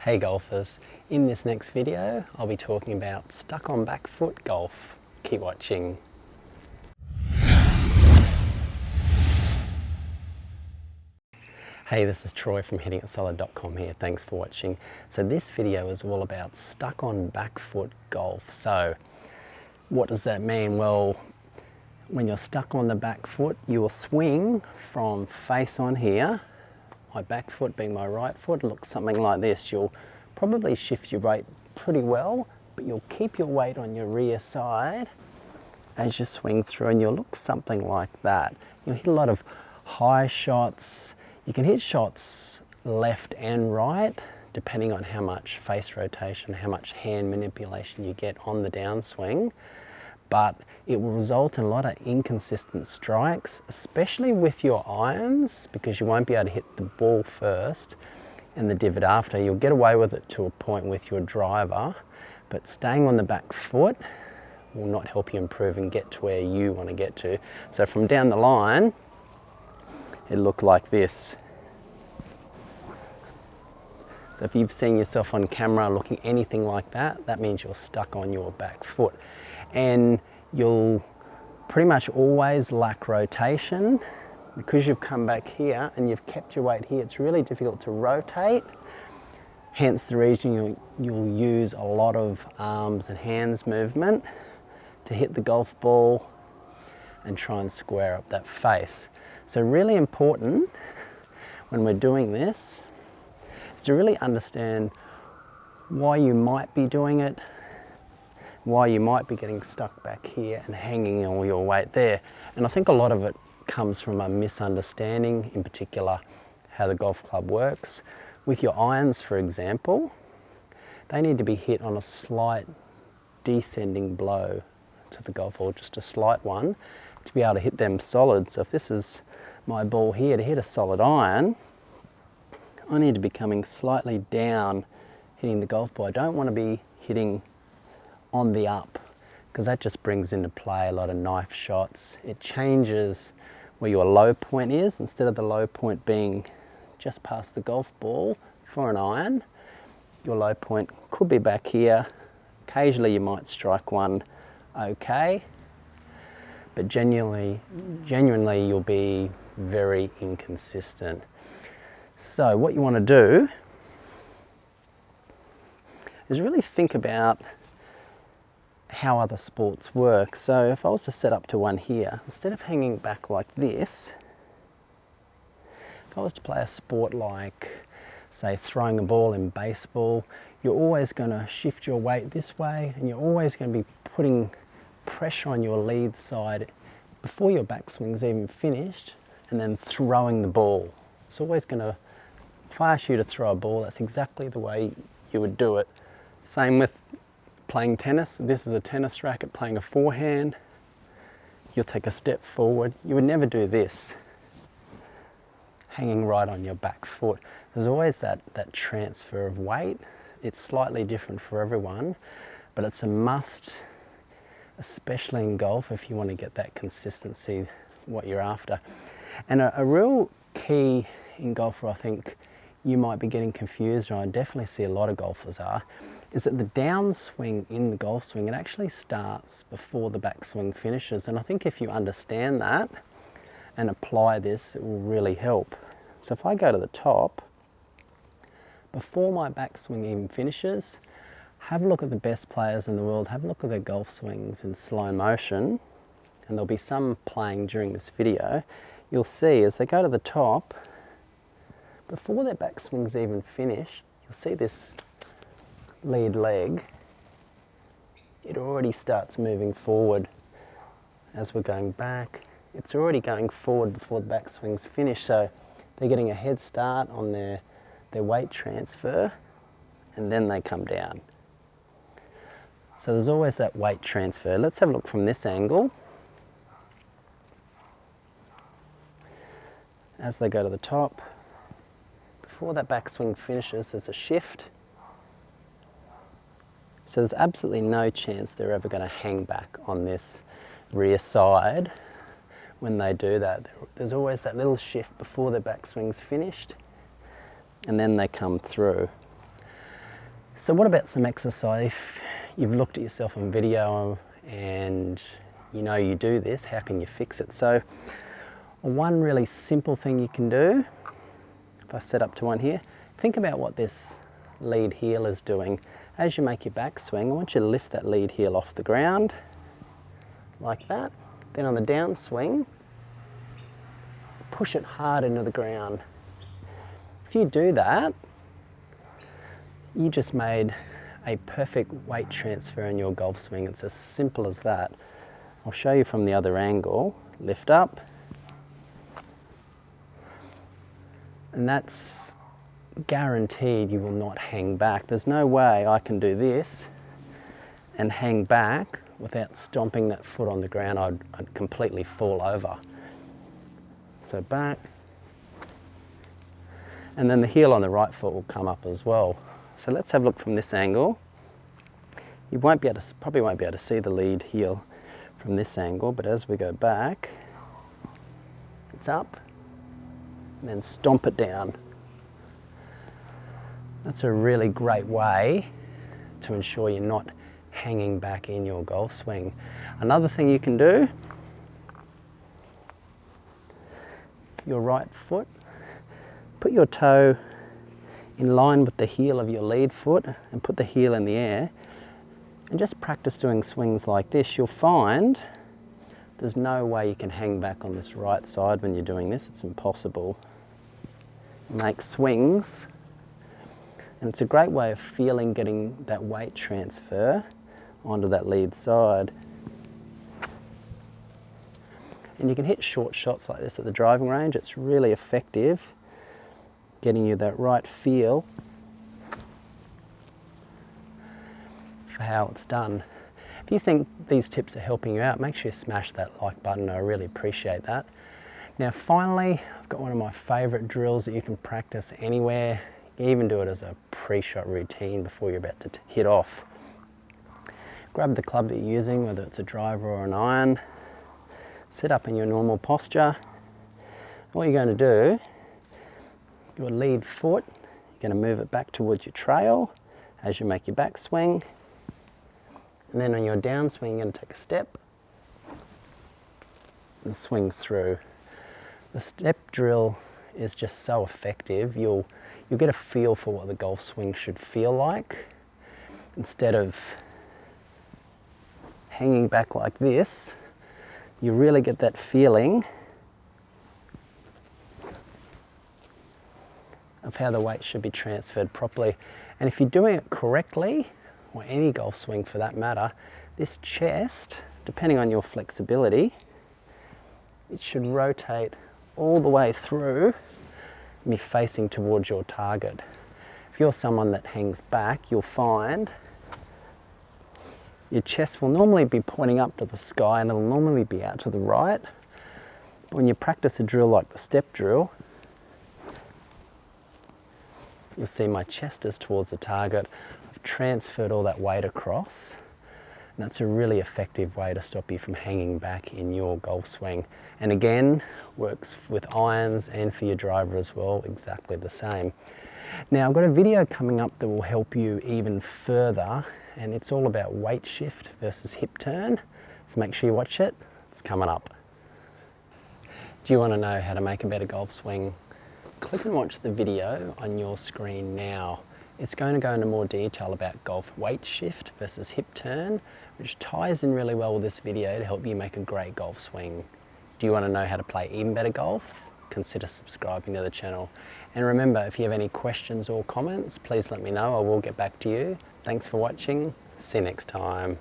Hey golfers, in this next video I'll be talking about stuck on back foot golf. Keep watching. Hey, this is Troy from hittingitsolid.com here. Thanks for watching. So this video is all about stuck on back foot golf. So what does that mean? Well, when you're stuck on the back foot, you will swing from face on here. My back foot being my right foot looks something like this. You'll probably shift your weight pretty well, but you'll keep your weight on your rear side as you swing through, and you'll look something like that. You'll hit a lot of high shots. You can hit shots left and right, depending on how much face rotation, how much hand manipulation you get on the downswing. But it will result in a lot of inconsistent strikes, especially with your irons, because you won't be able to hit the ball first and the divot after. You'll get away with it to a point with your driver, but staying on the back foot will not help you improve and get to where you want to get to. So from down the line, it looked like this. So if you've seen yourself on camera looking anything like that, that means you're stuck on your back foot. And you'll pretty much always lack rotation because you've come back here and you've kept your weight here. It's really difficult to rotate, hence the reason you'll use a lot of arms and hands movement to hit the golf ball and try and square up that face. So really important when we're doing this is to really understand why you might be doing it, why you might be getting stuck back here and hanging all your weight there. And I think a lot of it comes from a misunderstanding, in particular how the golf club works. With your irons, for example, they need to be hit on a slight descending blow to the golf ball, just a slight one, to be able to hit them solid. So if this is my ball here, to hit a solid iron, I need to be coming slightly down, hitting the golf ball. I don't want to be hitting on the up, because that just brings into play a lot of knife shots. It changes where your low point is. Instead of the low point being just past the golf ball for an iron, your low point could be back here. Occasionally you might strike one okay, but genuinely you'll be very inconsistent. So what you want to do is really think about how other sports work. So if I was to set up to one here, instead of hanging back like this, if I was to play a sport like, say, throwing a ball in baseball, you're always going to shift your weight this way, and you're always going to be putting pressure on your lead side before your backswing's even finished, and then throwing the ball. It's always going to, if I ask you to throw a ball, that's exactly the way you would do it. Same with playing tennis. This is a tennis racket playing a forehand. You'll take a step forward. You would never do this, hanging right on your back foot. There's always that transfer of weight. It's slightly different for everyone, but it's a must, especially in golf, if you want to get that consistency, what you're after. And a real key in golf where I think you might be getting confused, and I definitely see a lot of golfers are, is that the downswing in the golf swing, it actually starts before the backswing finishes. And I think if you understand that and apply this, it will really help. So if I go to the top, before my backswing even finishes, have a look at the best players in the world, have a look at their golf swings in slow motion, and there'll be some playing during this video. You'll see as they go to the top, before their backswing's even finished, you'll see this lead leg, it already starts moving forward. As we're going back, it's already going forward before the backswing's finished, so they're getting a head start on their weight transfer, and then they come down. So there's always that weight transfer. Let's have a look from this angle. As they go to the top, before that backswing finishes, there's a shift. So there's absolutely no chance they're ever going to hang back on this rear side when they do that. There's always that little shift before their backswing's finished, and then they come through. So what about some exercise? If you've looked at yourself on video and you know you do this, how can you fix it? So one really simple thing you can do, if I set up to one here, think about what this lead heel is doing. As you make your backswing, I want you to lift that lead heel off the ground, like that. Then on the downswing, push it hard into the ground. If you do that, you just made a perfect weight transfer in your golf swing. It's as simple as that. I'll show you from the other angle. Lift up. And that's guaranteed you will not hang back. There's no way I can do this and hang back without stomping that foot on the ground. I'd completely fall over. So back. And then the heel on the right foot will come up as well. So let's have a look from this angle. You probably won't be able to see the lead heel from this angle, but as we go back, it's up, and then stomp it down. That's a really great way to ensure you're not hanging back in your golf swing. Another thing you can do, your right foot, put your toe in line with the heel of your lead foot and put the heel in the air and just practice doing swings like this. You'll find there's no way you can hang back on this right side when you're doing this. It's impossible. Make swings, and it's a great way of feeling getting that weight transfer onto that lead side. And you can hit short shots like this at the driving range. It's really effective, getting you that right feel for how it's done. If you think these tips are helping you out, make sure you smash that like button. I really appreciate that. Now finally, I've got one of my favorite drills that you can practice anywhere. You can even do it as a pre-shot routine before you're about to hit off. Grab the club that you're using, whether it's a driver or an iron. Sit up in your normal posture. What you're going to do, your lead foot, you're going to move it back towards your trail as you make your backswing. And then on your downswing, you're going to take a step and swing through. The step drill is just so effective. You'll get a feel for what the golf swing should feel like. Instead of hanging back like this, you really get that feeling of how the weight should be transferred properly. And if you're doing it correctly, or any golf swing for that matter, this chest, depending on your flexibility, it should rotate all the way through and be facing towards your target. If you're someone that hangs back, you'll find your chest will normally be pointing up to the sky and it'll normally be out to the right. But when you practice a drill like the step drill, you'll see my chest is towards the target. I've transferred all that weight across, and that's a really effective way to stop you from hanging back in your golf swing. And again, works with irons and for your driver as well, exactly the same. Now I've got a video coming up that will help you even further, and it's all about weight shift versus hip turn. So make sure you watch it, it's coming up. Do you want to know how to make a better golf swing? Click and watch the video on your screen now. It's going to go into more detail about golf weight shift versus hip turn, which ties in really well with this video to help you make a great golf swing. Do you want to know how to play even better golf? Consider subscribing to the channel. And remember, if you have any questions or comments, please let me know. I will get back to you. Thanks for watching. See you next time.